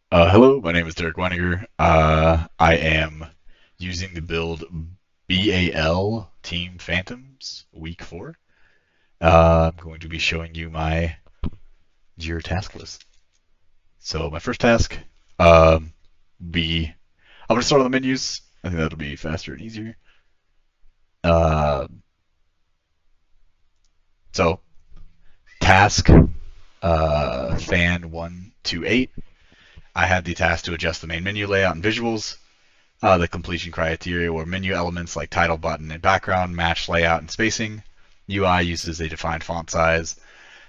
Hello, my name is Derek Weiniger. I am using the build BAL Team Phantoms Week 4. I'm going to be showing you my Jira task list. So my first task, um, be I'm going to start on the menus. I think that'll be faster and easier. Uh, so task fan 128. I had the task to adjust the main menu layout and visuals. The completion criteria were menu elements like title, button, and background match layout and spacing. UI uses a defined font size.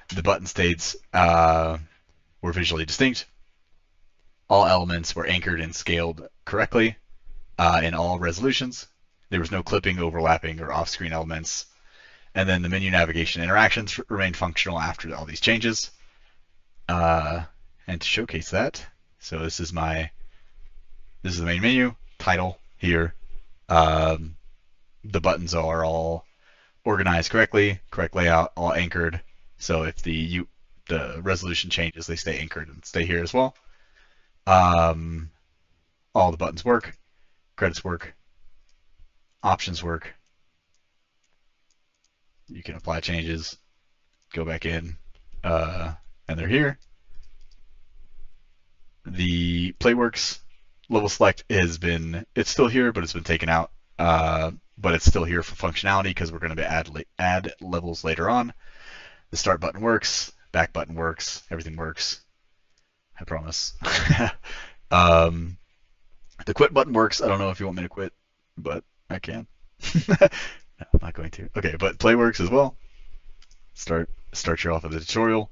The button states were visually distinct. All elements were anchored and scaled correctly in all resolutions. There was no clipping, overlapping, or off-screen elements. And then the menu navigation interactions remained functional after all these changes. Uh, and to showcase that, so this is the main menu title here. Um, the buttons are all organized correctly, correct layout, all anchored. So if the resolution changes, they stay anchored and stay here as well. Um, all the buttons work, credits work, options work. You can apply changes, go back in, and they're here. The PlayWorks level select it's still here, but it's been taken out. But it's still here for functionality because we're going to add levels later on. The start button works, back button works, everything works. I promise. um, the quit button works. I don't know if you want me to quit, but I can. No, I'm not going to. Okay, but play works as well. Start you off with the tutorial.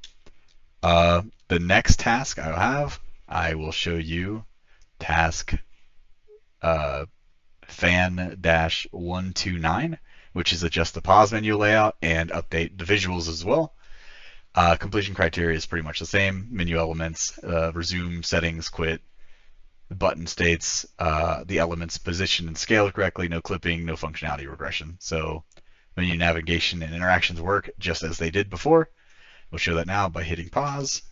The next task I will show you task uh, fan-129, which is adjust the pause menu layout and update the visuals as well. Completion criteria is pretty much the same. Menu elements, resume, settings, quit. The button states the elements positioned and scaled correctly, no clipping, no functionality regression. So menu navigation and interactions work just as they did before. We'll show that now by hitting pause.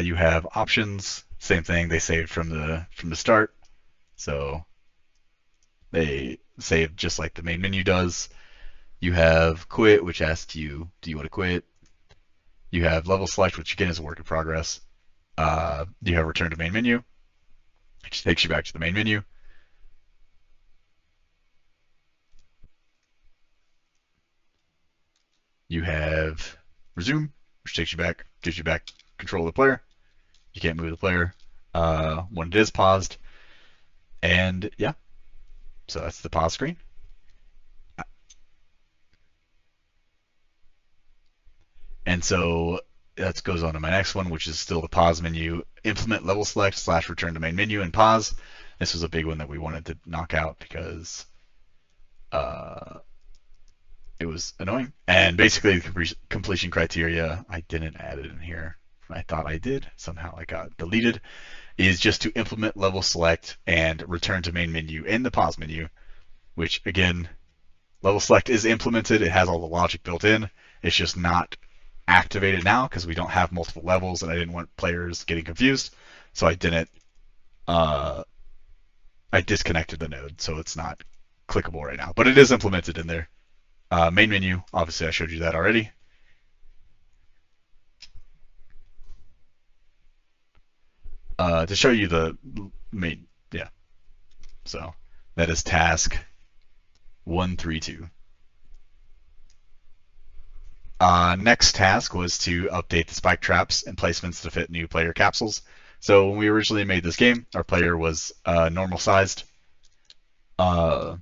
You have options, same thing. They saved from the start, so they save just like the main menu does. You have quit, which asks you, do you want to quit? You have level select, which again is a work in progress. You have return to main menu, which takes you back to the main menu. You have resume, which takes you back, gives you back control of the player. You can't move the player when it is paused. And yeah, so that's the pause screen. And so that goes on to my next one, which is still the pause menu. Implement level select / return to main menu and pause. This was a big one that we wanted to knock out because uh, it was annoying. And basically, the completion criteria, I didn't add it in here. I thought I did. Somehow I got deleted. Is just to implement level select and return to main menu in the pause menu, which again, level select is implemented. It has all the logic built in. It's just not activated now because we don't have multiple levels and I didn't want players getting confused. So uh, I disconnected the node so it's not clickable right now, but it is implemented in there. Main menu, obviously I showed you that already. To show you the main, yeah. So that is task 132. Next task was to update the spike traps and placements to fit new player capsules. So when we originally made this game, our player was normal sized, uh,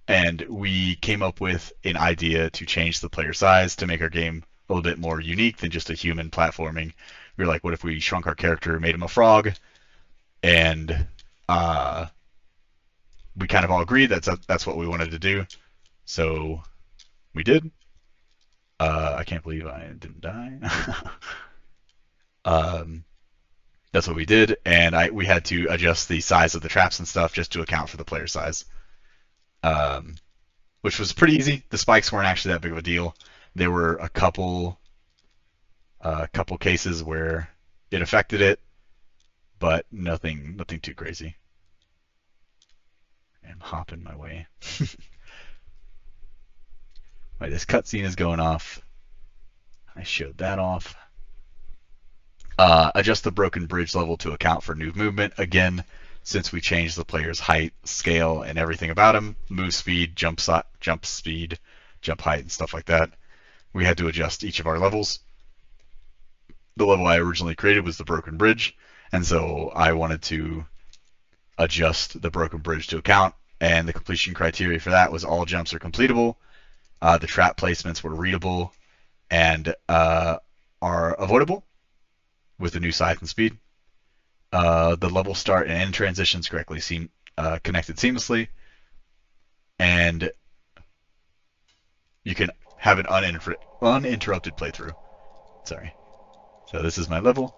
and we came up with an idea to change the player size to make our game a little bit more unique than just a human platforming. We were like, what if we shrunk our character, made him a frog, and uh, we kind of all agreed that's what we wanted to do. So we did. I can't believe I didn't die. um, that's what we did, and we had to adjust the size of the traps and stuff just to account for the player size, um, which was pretty easy. The spikes weren't actually that big of a deal. There were a couple cases where it affected it, but nothing too crazy. I'm hopping my way. Right, this cutscene is going off. I showed that off. Adjust the broken bridge level to account for new movement. Again, since we changed the player's height, scale, and everything about him, move speed, jump speed, jump height, and stuff like that, we had to adjust each of our levels. The level I originally created was the broken bridge, and so I wanted to adjust the broken bridge to account, and the completion criteria for that was all jumps are completable, the trap placements were readable, and are avoidable with the new size and speed. The level start and end transitions correctly connected seamlessly, and you can have an uninterrupted playthrough. Sorry. So this is my level.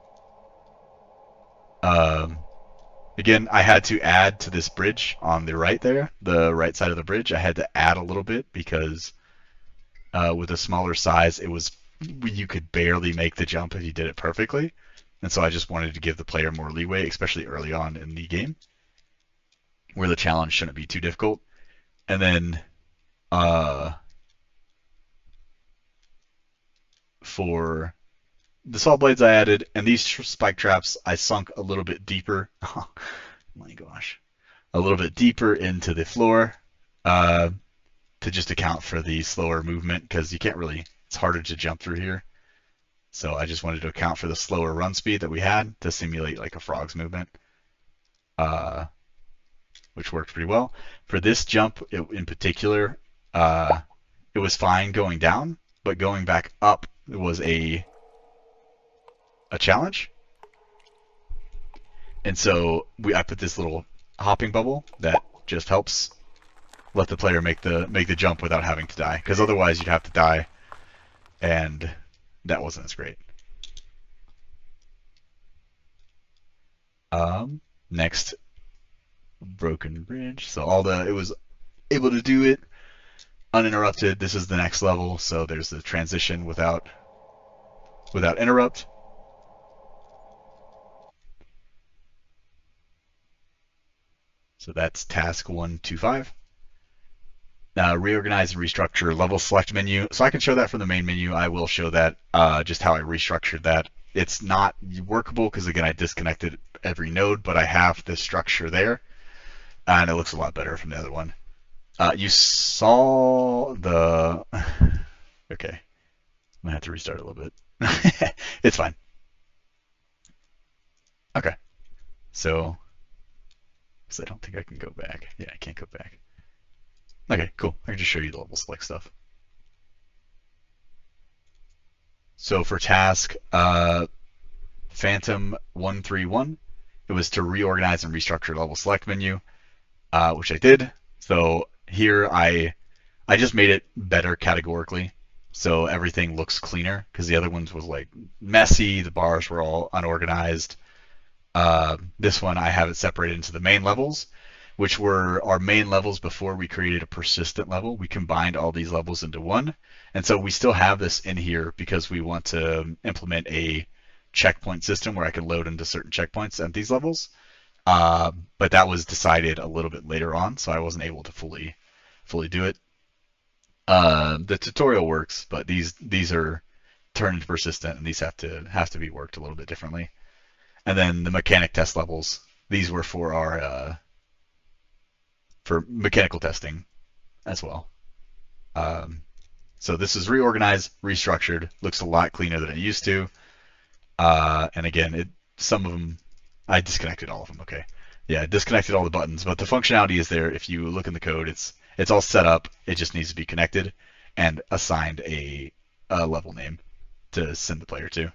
Again, I had to add to this bridge on the right there, the right side of the bridge. I had to add a little bit because with a smaller size, you could barely make the jump if you did it perfectly. And so I just wanted to give the player more leeway, especially early on in the game, where the challenge shouldn't be too difficult. And then for the saw blades I added, and these spike traps I sunk a little bit deeper. Oh my gosh. A little bit deeper into the floor to just account for the slower movement, because you can't really, it's harder to jump through here. So I just wanted to account for the slower run speed that we had to simulate like a frog's movement, which worked pretty well. For this jump in particular, it was fine going down, but going back up was a challenge. And so I put this little hopping bubble that just helps let the player make the jump without having to die, because otherwise you'd have to die, and that wasn't as great. Next, broken bridge. So it was able to do it uninterrupted. This is the next level, so there's the transition without interrupt. So that's task 125. Reorganize and restructure level select menu. So I can show that from the main menu. I will show that just how I restructured that. It's not workable because, again, I disconnected every node, but I have the structure there, and it looks a lot better from the other one. You saw the... Okay. I'm going to have to restart a little bit. It's fine. Okay. So I don't think I can go back. Yeah, I can't go back. Okay, cool. I can just show you the level select stuff. So for task Phantom 131, it was to reorganize and restructure level select menu, which I did. So here I just made it better categorically, so everything looks cleaner, because the other ones was like messy, the bars were all unorganized. This one I have it separated into the main levels, which were our main levels before we created a persistent level. We combined all these levels into one, and so we still have this in here because we want to implement a checkpoint system where I can load into certain checkpoints at these levels. But that was decided a little bit later on, so I wasn't able to fully do it. The tutorial works, but these are turned into persistent, and these have to be worked a little bit differently. And then the mechanic test levels, these were for our for mechanical testing as well. So this is reorganized, restructured, looks a lot cleaner than it used to. And again, some of them, I disconnected all of them. Okay, yeah, I disconnected all the buttons, but the functionality is there. If you look in the code, it's all set up. It just needs to be connected and assigned a level name to send the player to.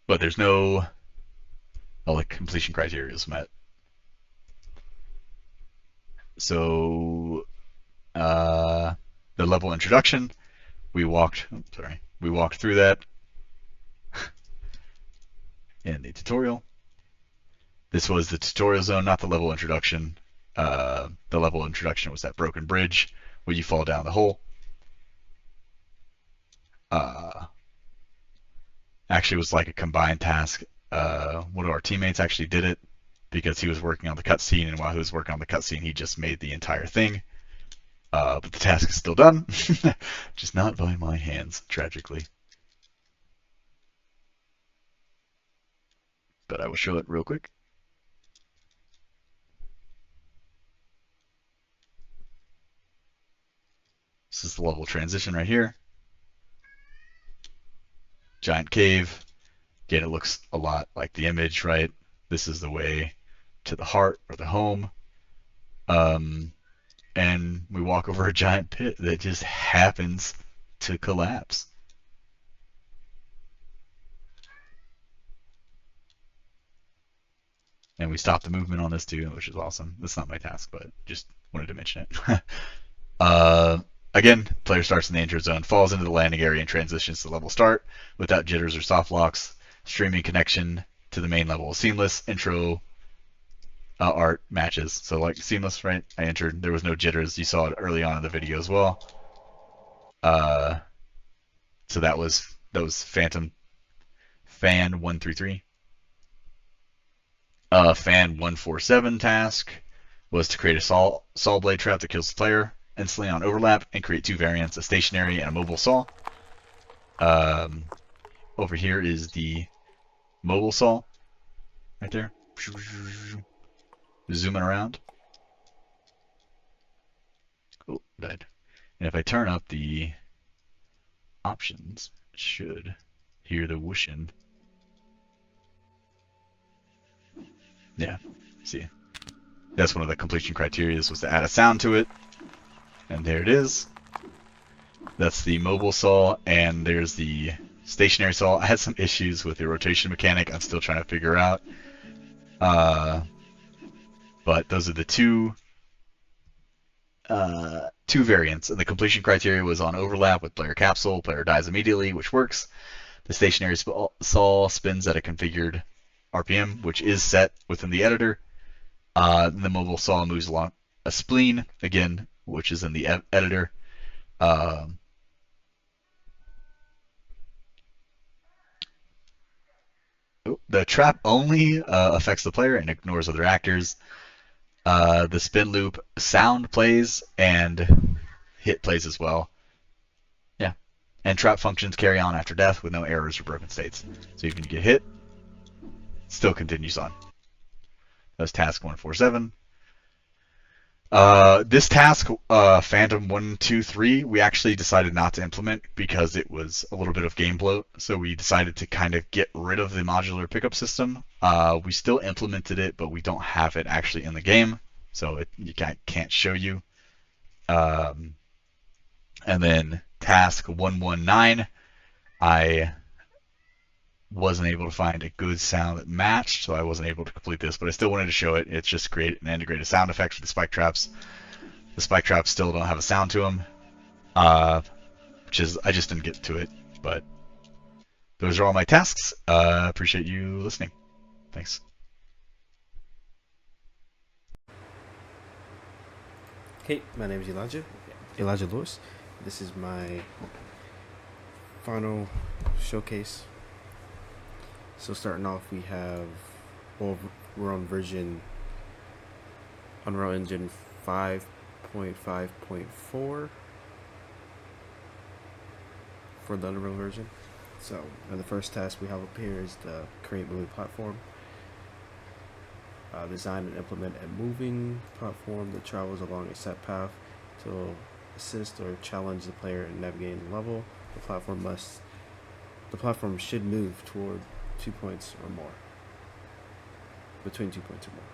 But there's no completion criteria is met. So the level introduction, we walked through that in the tutorial. This was the tutorial zone, not the level introduction. The level introduction was that broken bridge where you fall down the hole. Actually, was like a combined task. One of our teammates actually did it because he was working on the cutscene, and while he was working on the cutscene, he just made the entire thing. But the task is still done, just not by my hands, tragically. But I will show it real quick. This is the level transition right here. Giant cave. Again, it looks a lot like the image, right? This is the way to the heart or the home. And we walk over a giant pit that just happens to collapse. And we stop the movement on this too, which is awesome. That's not my task, but just wanted to mention it. uh, Again, player starts in the intro zone, falls into the landing area, and transitions to level start without jitters or soft locks. Streaming connection to the main level is seamless. Intro art matches. So like seamless, right? I entered. There was no jitters. You saw it early on in the video as well. Uh, so that was Phantom Fan 133. Fan 147 task was to create a saw blade trap that kills the player instantly on overlap and create two variants, a stationary and a mobile saw. Over here is the mobile saw right there. Zooming around. Oh, died. And if I turn up the options, it should hear the whooshing. Yeah, see. That's one of the completion criteria was to add a sound to it. And there it is. That's the mobile saw, and there's the stationary saw. I had some issues with the rotation mechanic I'm still trying to figure out. But those are the two variants. And the completion criteria was on overlap with player capsule. Player dies immediately, which works. The stationary saw spins at a configured RPM, which is set within the editor. The mobile saw moves along a spleen, again, which is in the editor. The trap only affects the player and ignores other actors. The spin loop sound plays and hit plays as well. Yeah. And trap functions carry on after death with no errors or broken states. So even if you get hit, it still continues on. That's task 147. This task, Phantom 123, we actually decided not to implement because it was a little bit of game bloat. So we decided to kind of get rid of the modular pickup system. We still implemented it, but we don't have it actually in the game. So you can't show you. And then task 119, I wasn't able to find a good sound that matched, so I wasn't able to complete this, but I still wanted to show it. It's just create an integrated sound effect for the spike traps. The spike traps still don't have a sound to them, which is, I just didn't get to it, but those are all my tasks. Appreciate you listening. Thanks. Hey, my name is Elijah Lewis. This is my final showcase. So starting off, we're on version Unreal Engine 5.5.4 for the Unreal version. So, and the first task we have up here is the create moving platform. Design and implement a moving platform that travels along a set path to assist or challenge the player in navigating the level. The platform should move toward 2 points or more. Between 2 points or more.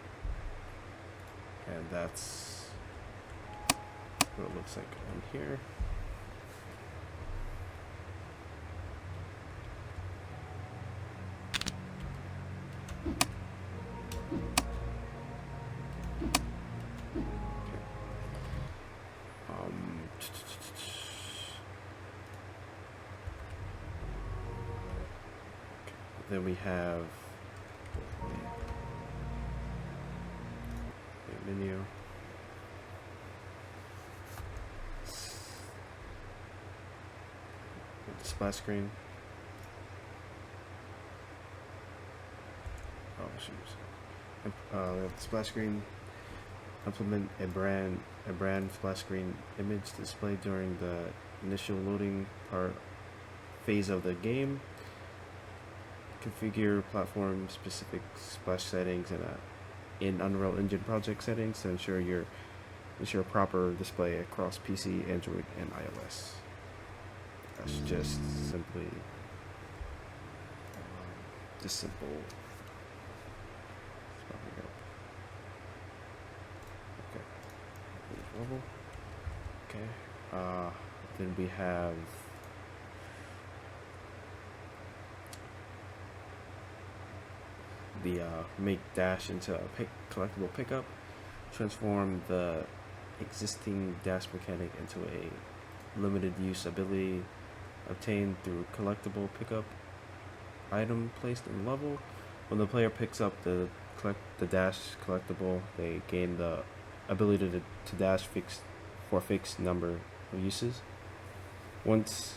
And that's what it looks like on here. Then we have the menu. The splash screen. Splash screen. Implement a brand splash screen image displayed during the initial loading part phase of the game. Configure platform specific splash settings in Unreal Engine project settings to ensure proper display across PC, Android, and iOS. That's just simply simple. Okay. Level. Okay. Then we have the make dash into a collectible pickup. Transform the existing dash mechanic into a limited use ability obtained through collectible pickup item placed in the level. When the player picks up the dash collectible, they gain the ability to dash for a fixed number of uses. Once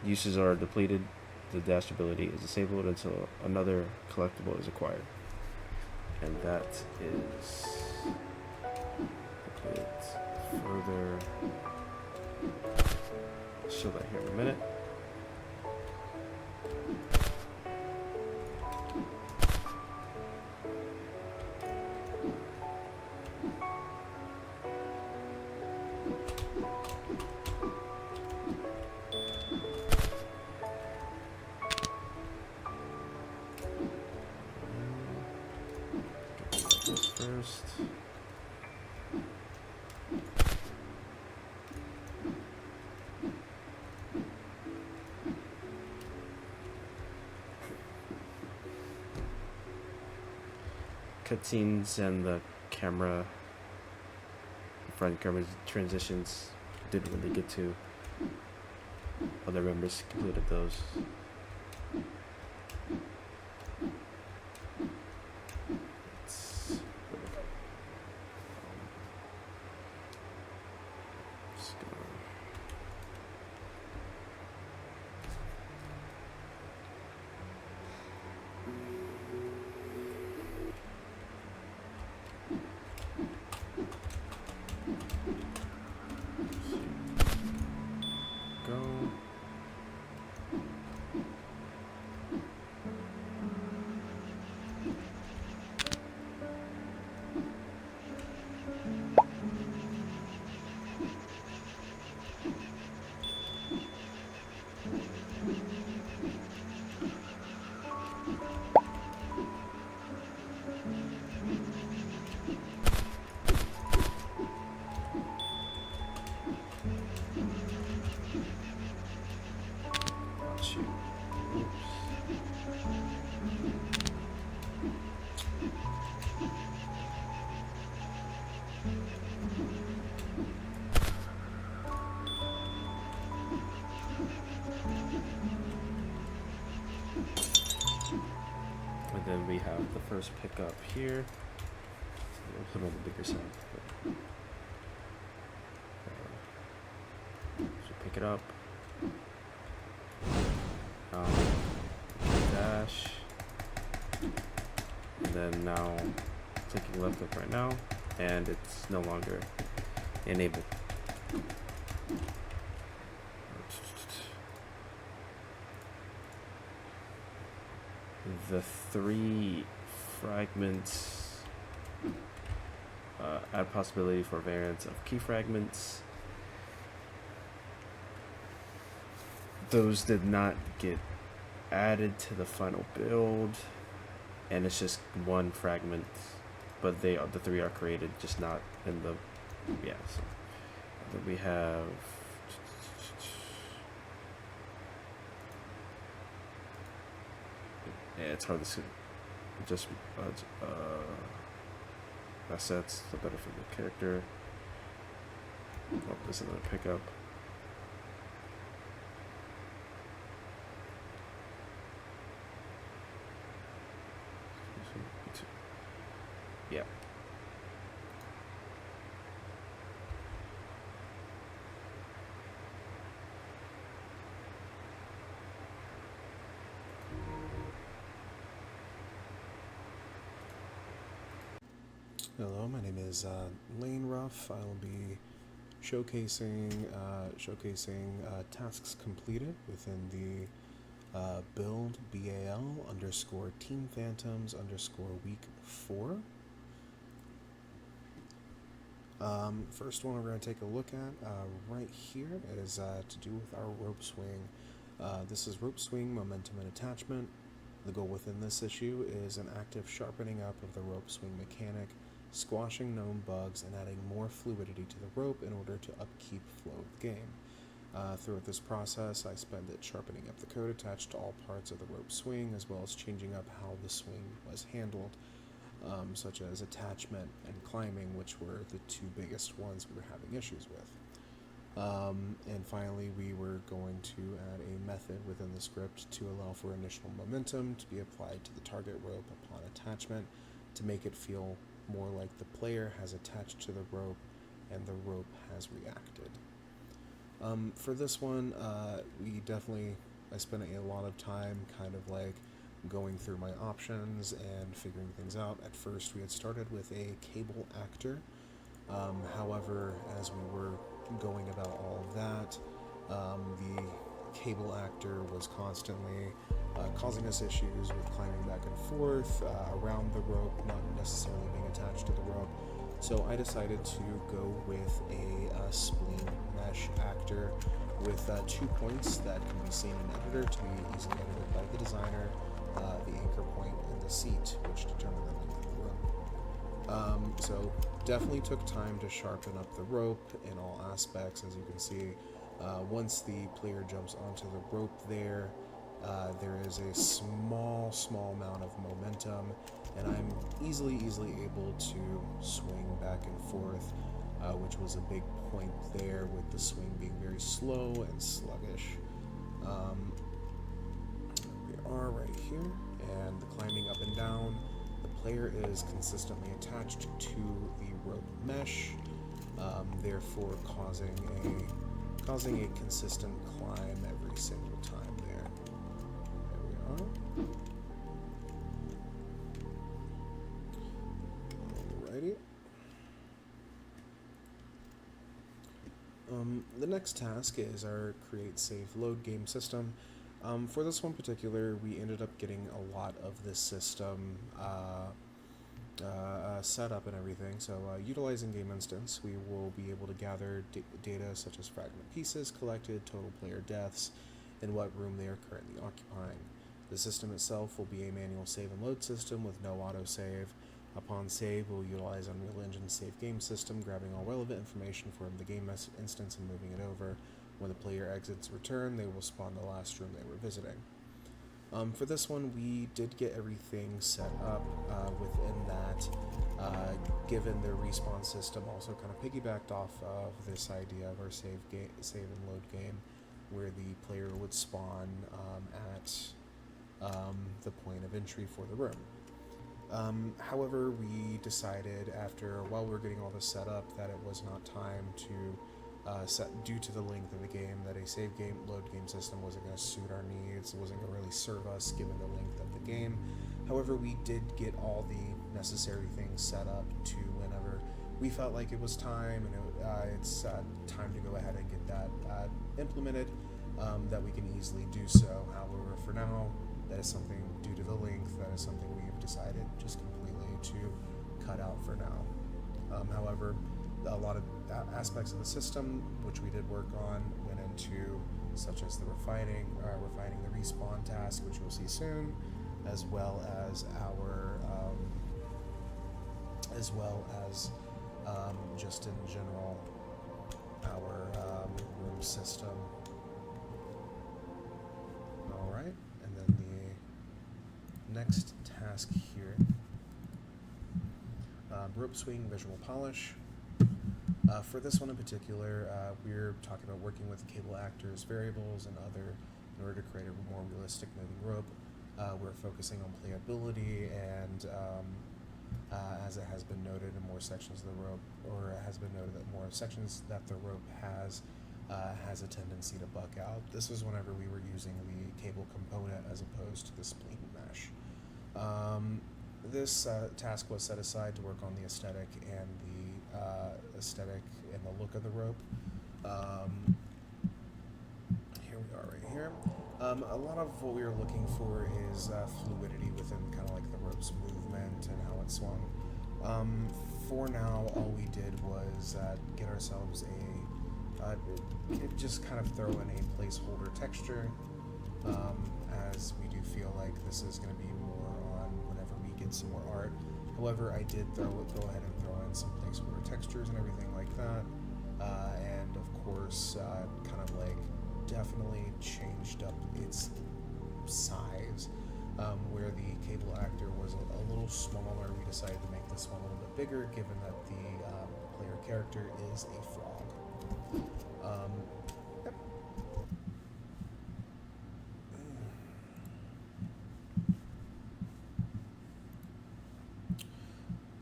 uses are depleted, the dash ability is disabled until another collectible is acquired. And that is a bit further. I'll show that here in a minute. First. Cutscenes and the front camera transitions didn't really get to. Other members completed those. And then we have the first pickup here. We'll put on the bigger side. So pick it up. Dash. And then now clicking left click right now, and it's no longer enabled. The 3 fragments add possibility for variants of key fragments. Those did not get added to the final build, and it's just 1 fragment, but the 3 are created, just not in the So then we have it's hard to see. Just assets, the better for the character. Oh, this is another pickup. Yeah. Hello, my name is Lane Ruff. I'll be showcasing tasks completed within the build BAL underscore Team Phantoms underscore week 4. First one we're going to take a look at right here is to do with our rope swing. This is rope swing, momentum, and attachment. The goal within this issue is an active sharpening up of the rope swing mechanic, squashing known bugs, and adding more fluidity to the rope in order to upkeep flow of the game. Throughout this process, I spend it sharpening up the code attached to all parts of the rope swing, as well as changing up how the swing was handled, such as attachment and climbing, which were the two biggest ones we were having issues with. And finally, we were going to add a method within the script to allow for initial momentum to be applied to the target rope upon attachment to make it feel more like the player has attached to the rope and the rope has reacted. For this one, I spent a lot of time kind of like going through my options and figuring things out. At first, we had started with a cable actor. However, as we were going about all of that, the cable actor was constantly causing us issues with climbing back and forth around the rope, not necessarily being attached to the rope. So I decided to go with a spleen mesh actor with 2 points that can be seen in editor to be easily edited by the designer, the anchor point and the seat, which determine the length of the rope. So definitely took time to sharpen up the rope in all aspects. As you can see, once the player jumps onto the rope there is a small amount of momentum, and I'm easily able to swing back and forth, which was a big point there with the swing being very slow and sluggish. Um, we are right here, and the climbing up and down. The player is consistently attached to the rope mesh, therefore causing a consistent climb every single time there. There we are. Alrighty. The next task is our create save load game system. For this one particular, we ended up getting a lot of this system set up and everything. So, utilizing Game Instance, we will be able to gather data such as fragment pieces collected, total player deaths, and what room they are currently occupying. The system itself will be a manual save and load system with no autosave. Upon save, we'll utilize Unreal Engine's save game system, grabbing all relevant information from the game instance and moving it over. When the player exits return, they will spawn the last room they were visiting. For this one, we did get everything set up within that, given the respawn system also kind of piggybacked off of this idea of our save and load game, where the player would spawn at the point of entry for the room. However, we decided while we were getting all this set up, that it was not time to due to the length of the game, that a save game load game system wasn't going to suit our needs. It wasn't going to really serve us given the length of the game. However, we did get all the necessary things set up to whenever we felt like it was time, and it's time to go ahead and get that implemented, that we can easily do so. However, for now, that is something due to the length, that is something we have decided just completely to cut out for now. However, a lot of aspects of the system which we did work on went into, such as the refining the respawn task, which we'll see soon, as well as just in general our room system. All right, and then the next task here, rope swing visual polish. For this one in particular, we're talking about working with cable actors, variables, and other in order to create a more realistic moving rope. We're focusing on playability, and as it has been noted in more sections of the rope, or it has been noted that more sections that the rope has a tendency to buck out. This was whenever we were using the cable component as opposed to the spleen mesh. this task was set aside to work on the aesthetic and the look of the rope. Um, Here we are right here. A lot of what we were looking for is fluidity within kind of like the rope's movement and how it swung. For now, all we did was get ourselves just kind of throw in a placeholder texture, as we do feel like this is going to be more on whenever we get some more art. However, I did go ahead and throw in some placeholder textures and everything like that, and of course, kind of like definitely changed up its size. Where the cable actor was a little smaller, we decided to make this one a little bit bigger, given that the player character is a frog. Yep.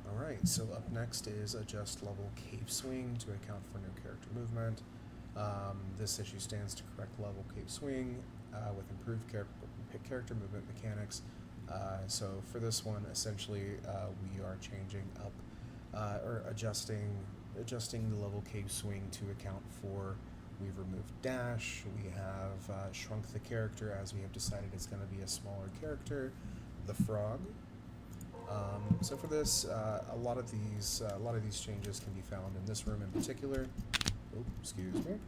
Alright, so up next is adjust level cave swing to account for new character movement. This issue stands to correct level cave swing with improved character movement mechanics. So for this one, essentially, we are changing up or adjusting the level cave swing to account for. We've removed dash. We have shrunk the character as we have decided it's going to be a smaller character, the frog. So for this, a lot of these changes can be found in this room in particular. Oh, excuse me.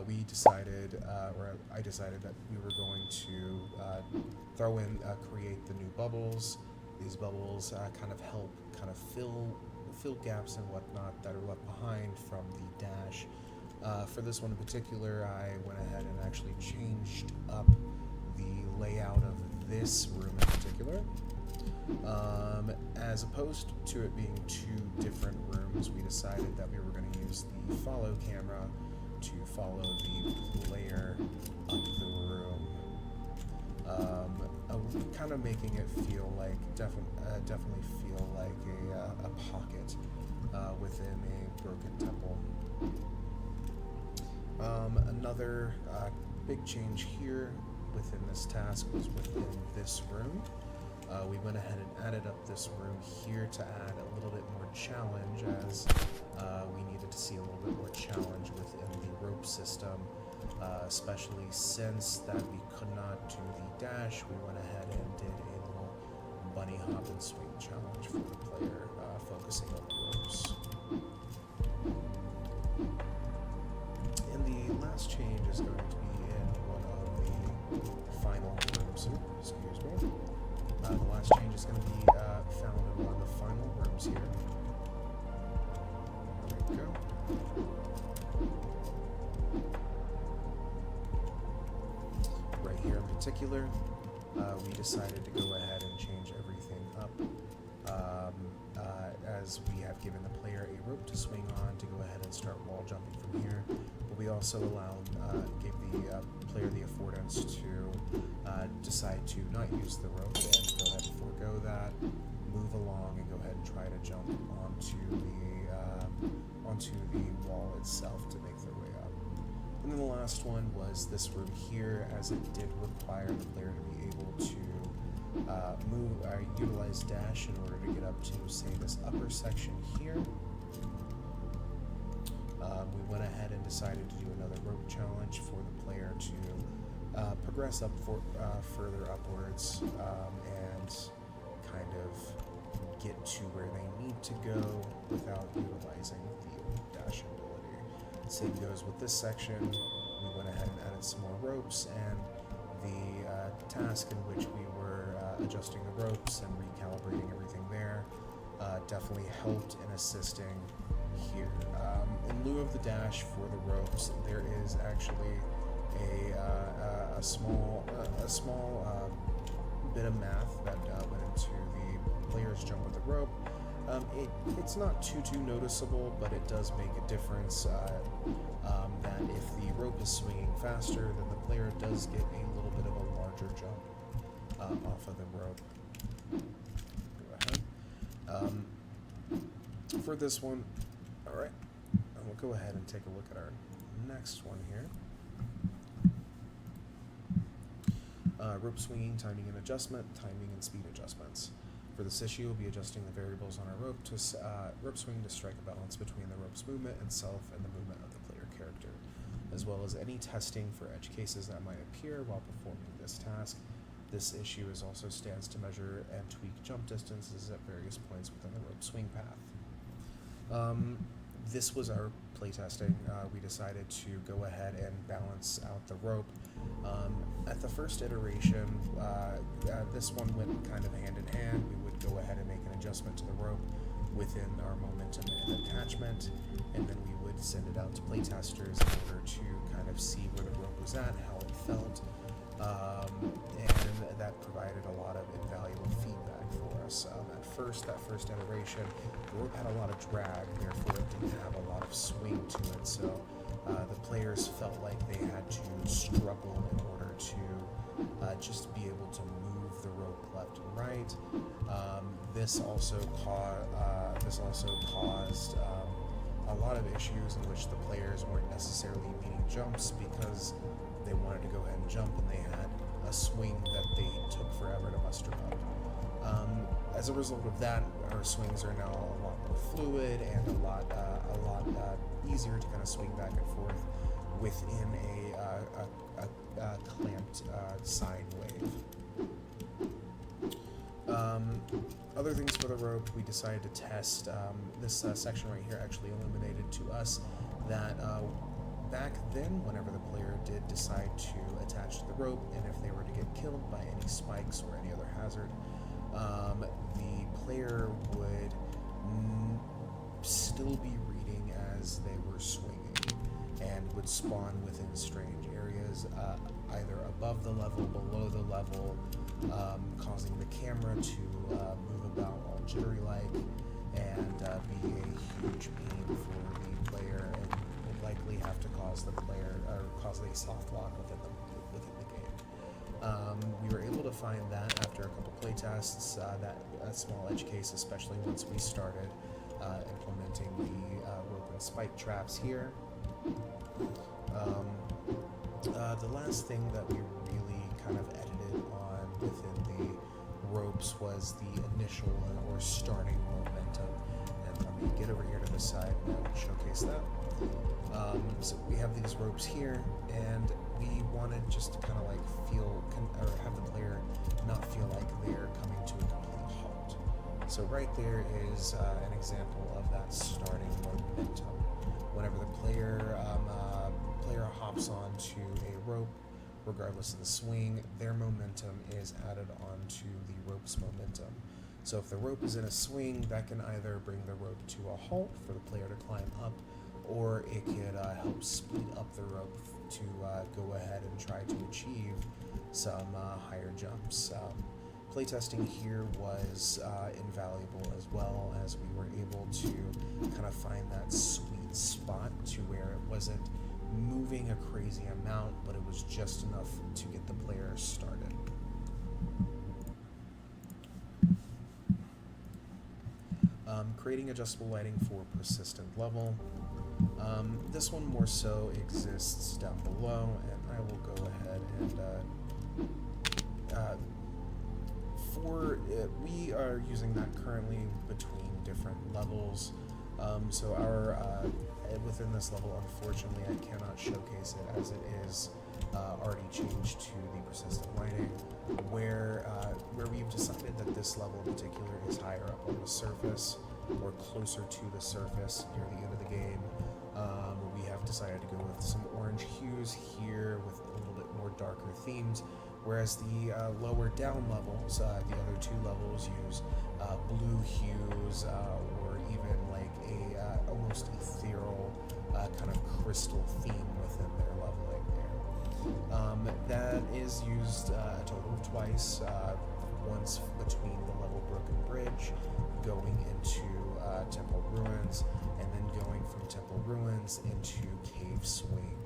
We decided, or I decided that we were going to create the new bubbles. These bubbles kind of help fill gaps and whatnot that are left behind from the dash. For this one in particular, I went ahead and actually changed up the layout of this room in particular. As opposed to it being two different rooms, we decided that we were going to use the follow camera to follow the player up the room, kind of making it feel like definitely feel like a pocket within a broken temple. Another big change here within this task was within this room. We went ahead and added up this room here to add a little bit more challenge, as we needed to see a little bit more challenge within the rope system, especially since that we could not do the dash. We went ahead and did a little bunny hop and swing challenge for the player, focusing on the ropes. And the last change is going to be in one of the final rooms. Excuse me. The last change is going to be found in one of the final rooms here. There we go. Right here in particular, we decided to go ahead and change everything up, as we have given the player a rope to swing on to go ahead and start wall jumping from here. But we also gave the player the affordance to decide to not use the rope and go ahead and forego that, move along, and go ahead and try to jump onto the wall itself to make their way up. And then the last one was this room here, as it did require the player to be able to utilize dash in order to get up to, say, this upper section here. We went ahead and decided to do another rope challenge for the player to progress up further upwards and kind of get to where they need to go without utilizing the dash ability. Same goes with this section. We went ahead and added some more ropes, and the task in which we were adjusting the ropes and recalibrating everything there definitely helped in assisting here. In lieu of the dash for the ropes, there is actually a small bit of math that went into the player's jump with the rope. It's not too noticeable, but it does make a difference that if the rope is swinging faster, then the player does get a little bit of a larger jump off of the rope. Go ahead. For this one, alright, we'll go ahead and take a look at our next one here. Rope swinging, timing and adjustment, timing and speed adjustments. For this issue, we'll be adjusting the variables on our rope swing to strike a balance between the rope's movement itself and the movement of the player character, as well as any testing for edge cases that might appear while performing this task. This issue also stands to measure and tweak jump distances at various points within the rope swing path. This was our playtesting. We decided to go ahead and balance out the rope. At the first iteration, this one went kind of hand in hand. We would go ahead and make an adjustment to the rope within our momentum and attachment, and then we would send it out to playtesters in order to kind of see where the rope was at, how it felt, and that provided a lot of invaluable feedback for us. That first iteration, the rope had a lot of drag, therefore it didn't have a lot of swing to it, so the players felt like they had to struggle in order to just be able to move the rope left and right. This also caused a lot of issues in which the players weren't necessarily meeting jumps because they wanted to go ahead and jump and they had a swing that they took forever to muster up. As a result of that, our swings are now a lot more fluid and a lot easier to kind of swing back and forth within a clamped sine wave. Other things for the rope, we decided to test. This section right here actually illuminated to us that back then, whenever the player did decide to attach to the rope, and if they were to get killed by any spikes or any other hazard, the player would still be reading as they were swinging and would spawn within strange areas, either above the level, below the level, causing the camera to move about all jittery-like and be a huge pain for the player, and would likely have to cause the player or cause a soft lock within the game. We were able to find that after a couple playtests, that a small edge case, especially once we started implementing the rope and spike traps here. The last thing that we really kind of edited on within the ropes was the initial or starting momentum. And let me get over here to the side and showcase that. So we have these ropes here, and we wanted just to kind of like have the player not feel like they're coming to a complete halt. So right there is an example of that starting momentum. Whenever the player hops onto a rope, regardless of the swing, their momentum is added onto the rope's momentum. So if the rope is in a swing, that can either bring the rope to a halt for the player to climb up, or it could help speed up the rope to go ahead and try to achieve some higher jumps. Playtesting here was invaluable, as well as we were able to kind of find that sweet spot to where it wasn't moving a crazy amount, but it was just enough to get the player started. Creating adjustable lighting for persistent level. This one more so exists down below, and I will go ahead and we are using that currently between different levels. So our within this level, unfortunately, I cannot showcase it as it is already changed to the persistent lighting, where we've decided that this level in particular is higher up on the surface or closer to the surface near the end of the game. We have decided to go with some orange hues here with a little bit more darker themes, whereas the lower down levels, the other two levels, use blue hues or even like a almost ethereal kind of crystal theme within their leveling there. That is used a total of twice, once between the level Broken Bridge, going into Temple Ruins, and then going from Temple Ruins into Cave Swing.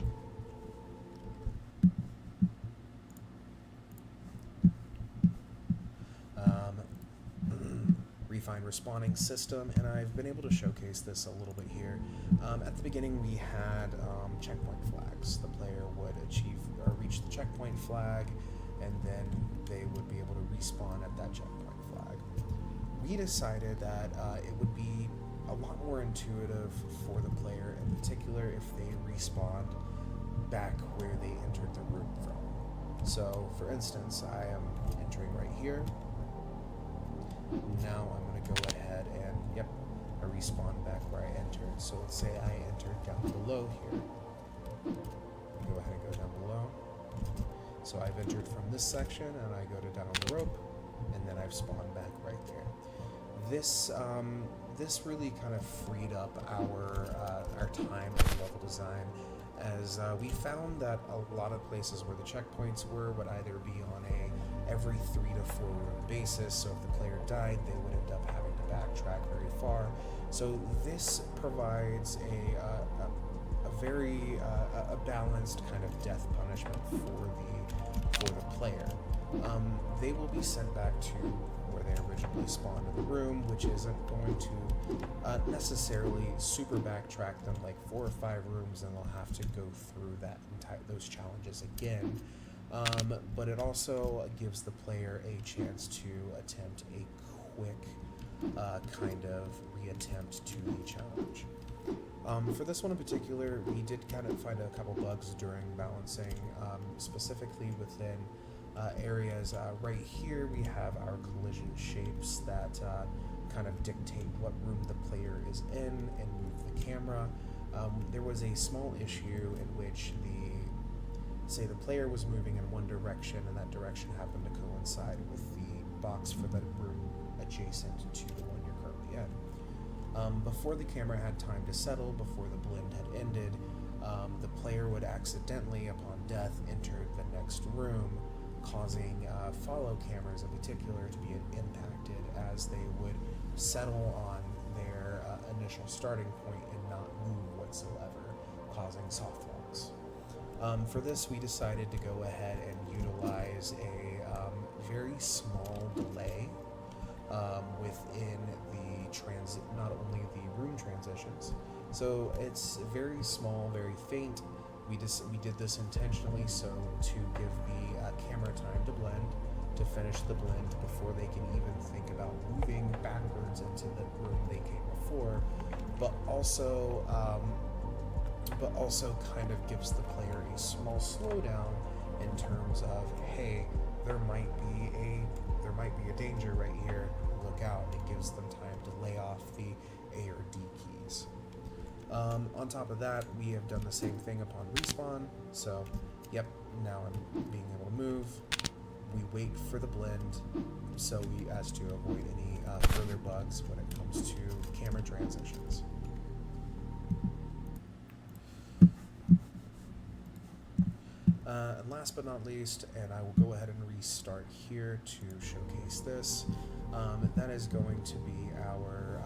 Refined respawning system, and I've been able to showcase this a little bit here. At the beginning, we had checkpoint flags. The player would achieve or reach the checkpoint flag, and then they would be able to respawn at that checkpoint flag. we decided that it would be a lot more intuitive for the player, in particular if they respawned back where they entered the room from. So, for instance, I am entering right here. Now I'm going to go ahead and, yep, I respawn back where I entered. So let's say I entered down below here. Go ahead and go down below. So I've entered from this section, and I go to down the rope, and then I've spawned back right there. This really kind of freed up our time in level design, as we found that a lot of places where the checkpoints would either be on a every 3 to 4 room basis. So if the player died, they would end up having to backtrack very far. So this provides a very balanced kind of death punishment for the player. They will be sent back to where they originally spawned in the room, which isn't going to necessarily super backtrack them like 4 or 5 rooms, and they'll have to go through those challenges again. But it also gives the player a chance to attempt a quick kind of reattempt to the challenge. For this one in particular, we did kind of find a couple bugs during balancing, specifically within areas. Right here we have our collision shapes that kind of dictate what room the player is in and move the camera. There was a small issue in which the player was moving in one direction, and that direction happened to coincide with the box for the room adjacent to the one you're currently in. Before the camera had time to settle, before the blend had ended, the player would accidentally, upon death, enter the next room, causing follow cameras in particular to be impacted, as they would settle on their initial starting point and not move whatsoever, causing soft locks. For this, we decided to go ahead and utilize a very small delay within the not only the room transitions. So it's very small, very faint. We did this intentionally so to give the camera time to blend, to finish the blend before they can even think about moving backwards into the room they came before, but also kind of gives the player a small slowdown in terms of, hey, there might be a danger right here, look out. It gives them time to lay off the A or D keys. On top of that, we have done the same thing upon respawn. So, yep, now I'm being able to move. We wait for the blend as to avoid any further bugs when it comes to camera transitions. And last but not least, and I will go ahead and restart here to showcase this, that is going to be our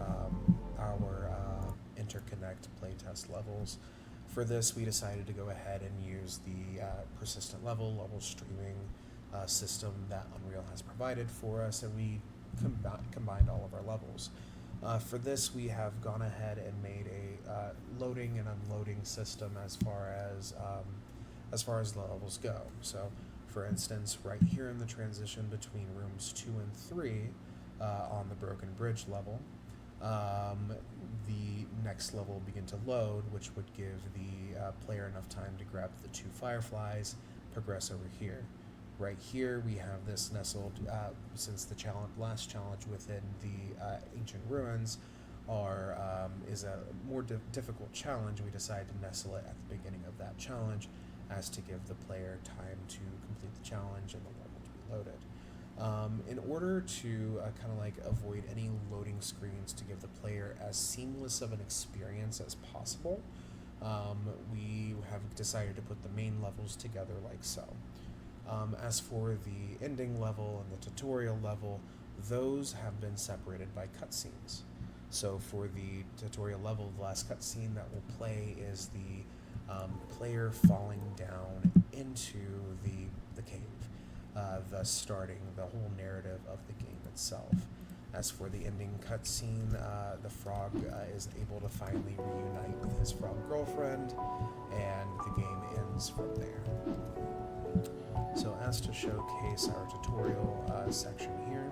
interconnect playtest levels. For this, we decided to go ahead and use the persistent level streaming system that Unreal has provided for us, and we combined all of our levels. For this, we have gone ahead and made a loading and unloading system as far as the levels go. So, for instance, right here in the transition between rooms 2 and 3, on the Broken Bridge level, the next level will begin to load, which would give the player enough time to grab the 2 fireflies, progress over here. Right here, we have this nestled, since the last challenge within the ancient ruins is a more difficult challenge. We decided to nestle it at the beginning of that challenge, as to give the player time to complete the challenge and the level to be loaded. In order to kind of like avoid any loading screens, to give the player as seamless of an experience as possible, we have decided to put the main levels together like so. As for the ending level and the tutorial level, those have been separated by cutscenes. So for the tutorial level, the last cutscene that will play is the player falling down into the cave, thus starting the whole narrative of the game itself. As for the ending cutscene, the frog is able to finally reunite with his frog girlfriend, and the game ends from there. So as to showcase our tutorial section here,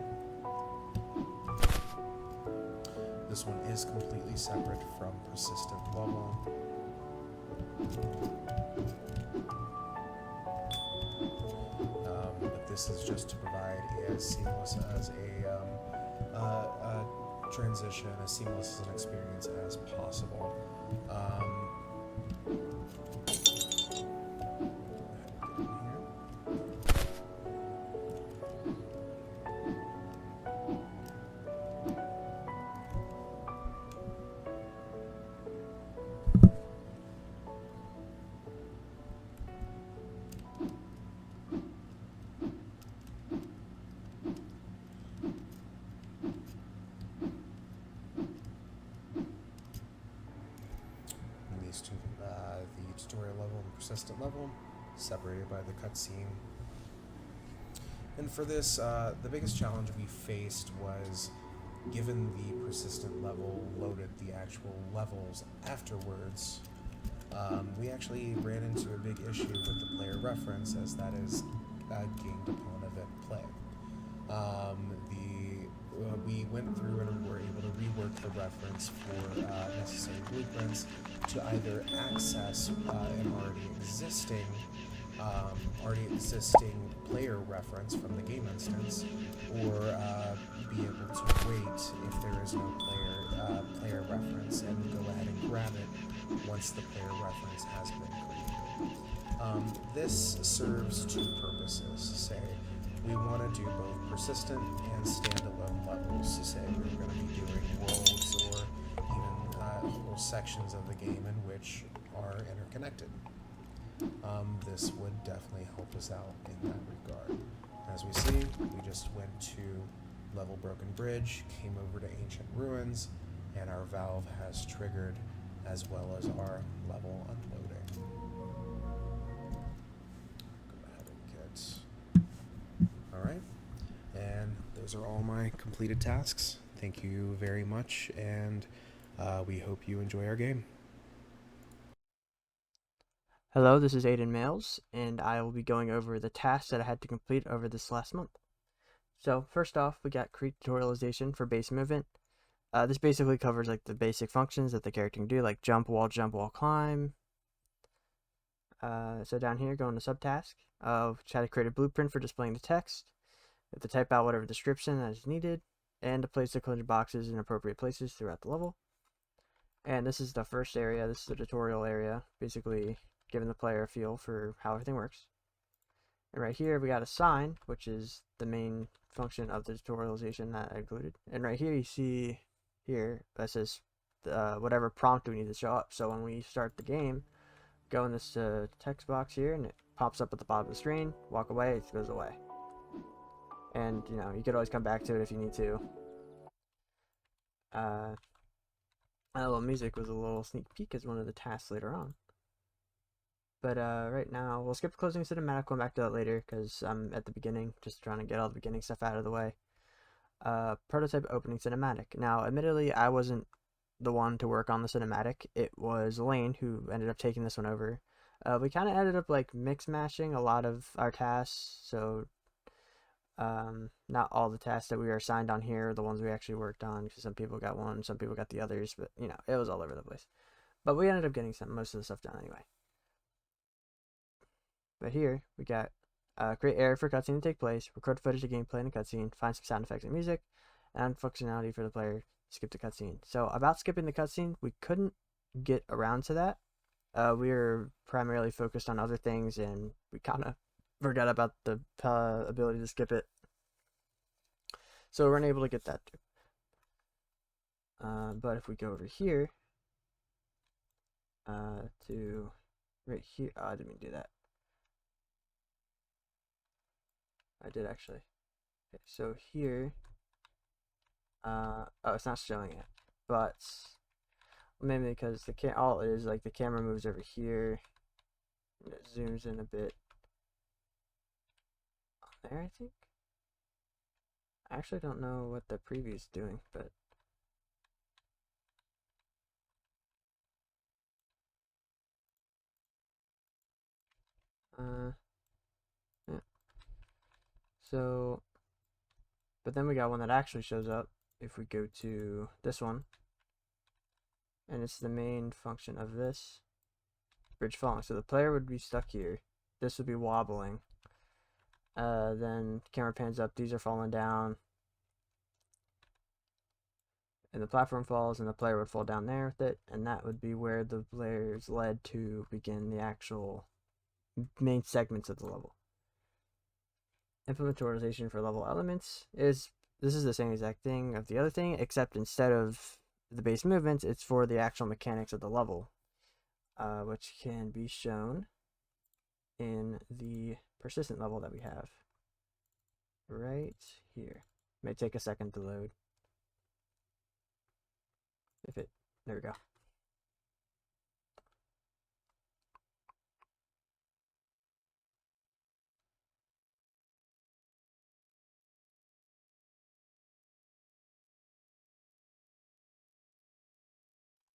This one is completely separate from persistent level. But this is just to provide as seamless as a transition, as seamless as an experience as possible. These two, the tutorial level and persistent level, separated by the cutscene. And for this, the biggest challenge we faced was, given the persistent level loaded the actual levels afterwards, we actually ran into a big issue with the player reference, as that is gained upon event play. We went through and were able to rework the reference for necessary blueprints to either access an already existing player reference from the game instance, or be able to wait if there is no player reference and go ahead and grab it once the player reference has been created. This serves two purposes. Say we want to do both persistent and standalone levels. Say we're going to be doing worlds or even whole sections of the game in which are interconnected. This would definitely help us out in that regard. As we see, we just went to level Broken Bridge, came over to Ancient Ruins, and our valve has triggered, as well as our level unloading. Go ahead and get... Alright, and those are all my completed tasks. Thank you very much, and we hope you enjoy our game. Hello, this is Aiden Mails, and I will be going over the tasks that I had to complete over this last month. So, first off, we got create tutorialization for base movement. This basically covers like the basic functions that the character can do, like jump, wall, climb. So down here, go into subtask. Try to create a blueprint for displaying the text. You have to type out whatever description that is needed, and to place the collision boxes in appropriate places throughout the level. And this is the first area. This is the tutorial area, basically giving the player a feel for how everything works. And right here we got a sign, which is the main function of the tutorialization that I included. And right here you see here that says whatever prompt we need to show up. So when we start the game, go in this text box here, and it pops up at the bottom of the screen. Walk away, it goes away. And you know, you could always come back to it if you need to. A little music was a little sneak peek as one of the tasks later on. But right now, we'll skip the closing cinematic, come back to that later, because I'm at the beginning, just trying to get all the beginning stuff out of the way. Prototype opening cinematic. Now, admittedly, I wasn't the one to work on the cinematic. It was Lane who ended up taking this one over. We kind of ended up like mix-mashing a lot of our tasks, so not all the tasks that we were assigned on here are the ones we actually worked on, because some people got one, some people got the others, but you know, it was all over the place. But we ended up getting most of the stuff done anyway. But here we got create area for cutscene to take place, record footage of gameplay in a cutscene, find some sound effects and music, and functionality for the player. Skip the cutscene. So about skipping the cutscene, we couldn't get around to that. We were primarily focused on other things, and we kind of forgot about the ability to skip it. So we weren't able to get that too. But if we go over here to right here, oh, I didn't mean to do that. I did actually. Okay, so here, oh, it's not showing it, but maybe because all it is like the camera moves over here, and it zooms in a bit. There, I think. I actually don't know what the preview is doing, but yeah. So, but then we got one that actually shows up if we go to this one, and it's the main function of this bridge falling. So the player would be stuck here. This would be wobbling. Then camera pans up. These are falling down. And the platform falls, and the player would fall down there with it, and that would be where the player is led to begin the actual main segments of the level. Implementation for level elements is the same exact thing of the other thing, except instead of the base movements, it's for the actual mechanics of the level, which can be shown in the persistent level that we have right here. It may take a second to load. There we go.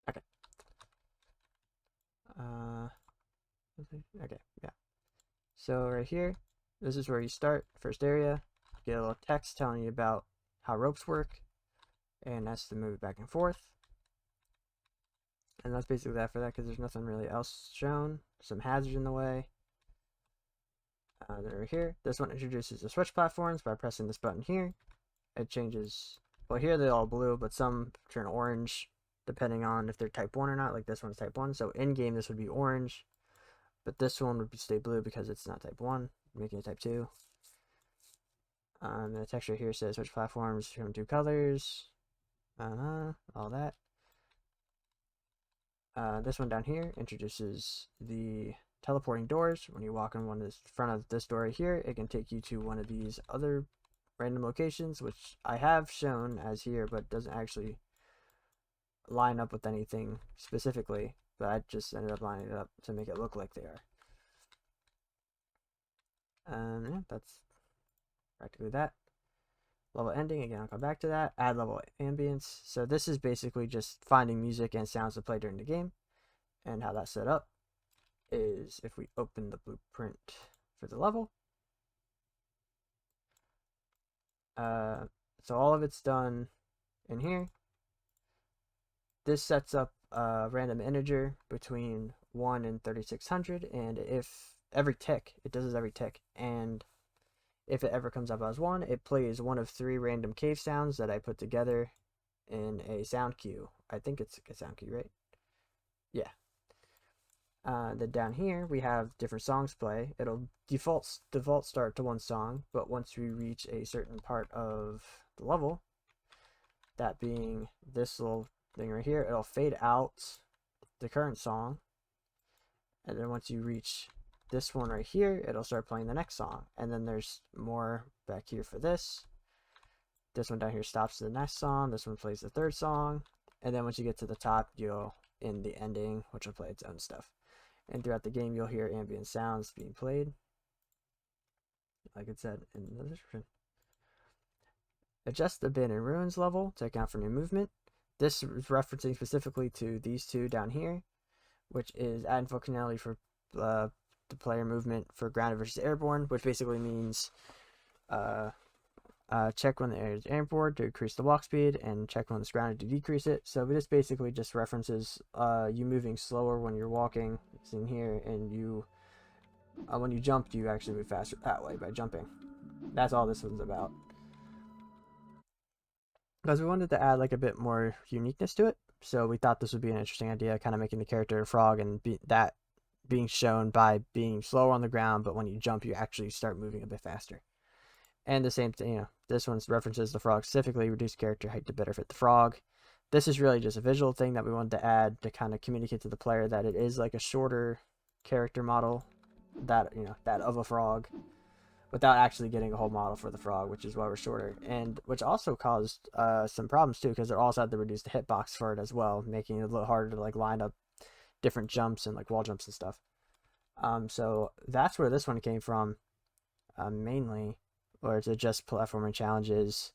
Okay. Okay, yeah. So right here, this is where you start, first area. Get a little text telling you about how ropes work, and that's to move it back and forth. And that's basically that for that, because there's nothing really else shown. Some hazards in the way. Then over here, this one introduces the switch platforms by pressing this button here. It changes, well, here they're all blue, but some turn orange depending on if they're type 1 or not. Like this one's type 1, so in game this would be orange, but this one would stay blue because it's not type 1, making it type 2. The texture here says switch platforms from 2 colors, all that. This one down here introduces the teleporting doors. When you walk in front of this door right here, it can take you to one of these other random locations, which I have shown as here, but doesn't actually line up with anything specifically, but I just ended up lining it up to make it look like they are. Yeah, that's practically that. Level ending, again, I'll come back to that. Add level ambience. So this is basically just finding music and sounds to play during the game. And how that's set up is if we open the blueprint for the level. So all of it's done in here. This sets up a random integer between 1 and 3600, and if every tick, it does this every tick, and if it ever comes up as 1, it plays one of 3 random cave sounds that I put together in a sound queue. I think it's a sound queue, right? Yeah. Then down here we have different songs play. It'll default start to one song, but once we reach a certain part of the level, that being this little thing right here, it'll fade out the current song, and then once you reach this one right here, it'll start playing the next song, and then there's more back here for this. This one down here stops the next song, this one plays the third song, and then once you get to the top, you'll in the ending, which will play its own stuff. And throughout the game, you'll hear ambient sounds being played, like it said in the description. Adjust the Bin and Ruins level to account for new movement. This is referencing specifically to these two down here, which is adding functionality for the player movement for grounded versus airborne, which basically means check when the air is airborne to increase the walk speed, and check when it's grounded to decrease it. So this basically just references you moving slower when you're walking. It's in here, and you when you jump, you actually move faster that way by jumping. That's all this one's about. Because we wanted to add like a bit more uniqueness to it, so we thought this would be an interesting idea, kind of making the character a frog, and that being shown by being slower on the ground, but when you jump, you actually start moving a bit faster. And the same thing, this one references the frog specifically, reduce character height to better fit the frog. This is really just a visual thing that we wanted to add to kind of communicate to the player that it is like a shorter character model, that that of a frog, without actually getting a whole model for the frog, which is why we're shorter, and which also caused some problems too, because they also had to reduce the hitbox for it as well, making it a little harder to like line up different jumps and like wall jumps and stuff. So that's where this one came from, mainly, or to adjust platforming challenges,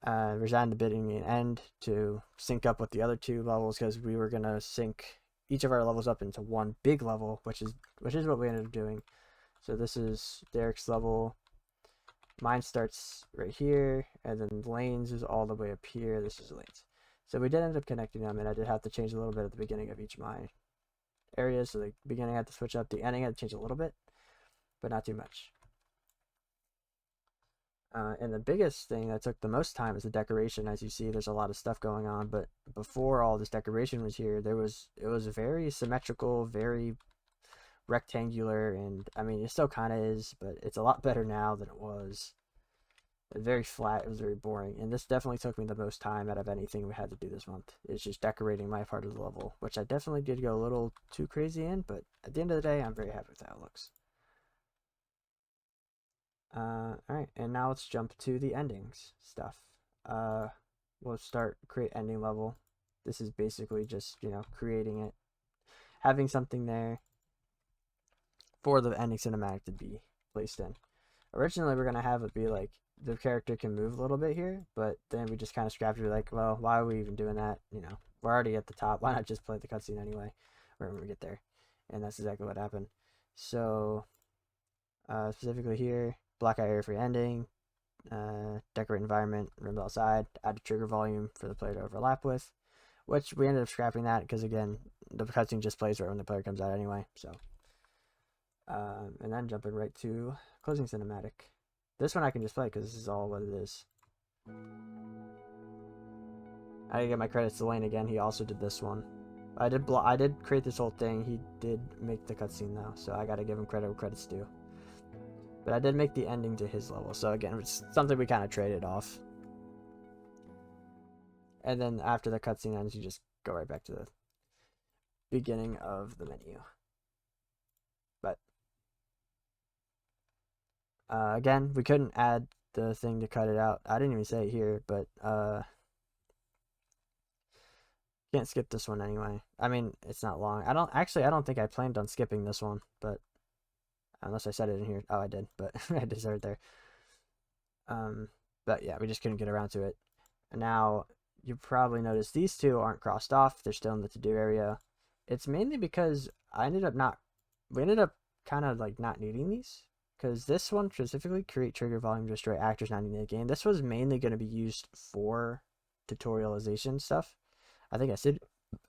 resign the beginning and end to sync up with the other 2 levels, because we were gonna sync each of our levels up into one big level, which is what we ended up doing. So this is Derek's level. Mine starts right here, and then Lane's is all the way up here. This is Lane's. So we did end up connecting them, and I did have to change a little bit at the beginning of each of my areas. So the beginning I had to switch up, the ending I had to change a little bit, but not too much. And the biggest thing that took the most time is the decoration. As you see, there's a lot of stuff going on, but before all this decoration was here, it was very symmetrical, very rectangular, and I mean, it still kind of is, but it's a lot better now than it was. Very flat. It was very boring, and this definitely took me the most time out of anything we had to do this month. It's just decorating my part of the level, which I definitely did go a little too crazy in, but at the end of the day, I'm very happy with how it looks. Alright, and now let's jump to the endings stuff. We'll start create ending level. This is basically just, creating it, having something there for the ending cinematic to be placed in. Originally, we're going to have it be like the character can move a little bit here, but then we just kind of scrapped it, like, well, why are we even doing that? We're already at the top. Why not just play the cutscene anyway when we get there? And that's exactly what happened. So, specifically here, block out area for ending, decorate environment, room outside, add a trigger volume for the player to overlap with, which we ended up scrapping that because, again, the cutscene just plays right when the player comes out anyway. So, and then jumping right to closing cinematic. This one I can just play because this is all what it is. I didn't get my credits to Lane again. He also did this one. I did create this whole thing. He did make the cutscene though, so I gotta give him credit where credit's due. But I did make the ending to his level, so again, it's something we kind of traded off. And then after the cutscene ends, you just go right back to the beginning of the menu. But again, we couldn't add the thing to cut it out. I didn't even say it here, but can't skip this one anyway. I mean, it's not long. I don't think I planned on skipping this one, but unless I said it in here. Oh, I did, but I deserved there. But yeah, we just couldn't get around to it. And now you probably noticed these two aren't crossed off. They're still in the to-do area. It's mainly because we ended up kind of like not needing these. Because this one specifically, create trigger volume to destroy actors not in the game. This was mainly going to be used for tutorialization stuff. I think I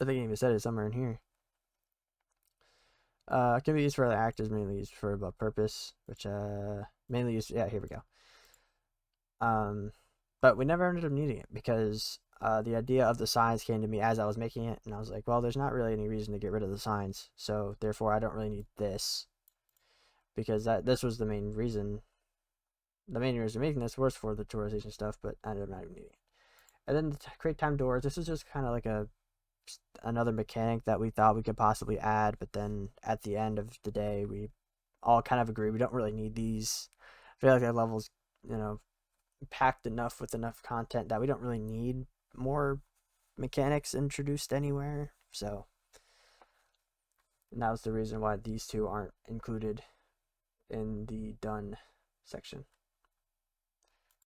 even said it somewhere in here. Can be used for other actors, mainly used for above purpose, which mainly used. Yeah, here we go. But we never ended up needing it because the idea of the signs came to me as I was making it, and I was like, well, there's not really any reason to get rid of the signs, so therefore I don't really need this because this was the main reason. The main reason making this was for the tutorialization stuff, but I ended up not even needing it. And then to create time doors, this is just kind of like another mechanic that we thought we could possibly add, but then at the end of the day, we all kind of agree we don't really need these. I feel like that level's, packed enough with enough content that we don't really need more mechanics introduced anywhere. So, and that was the reason why these two aren't included in the done section.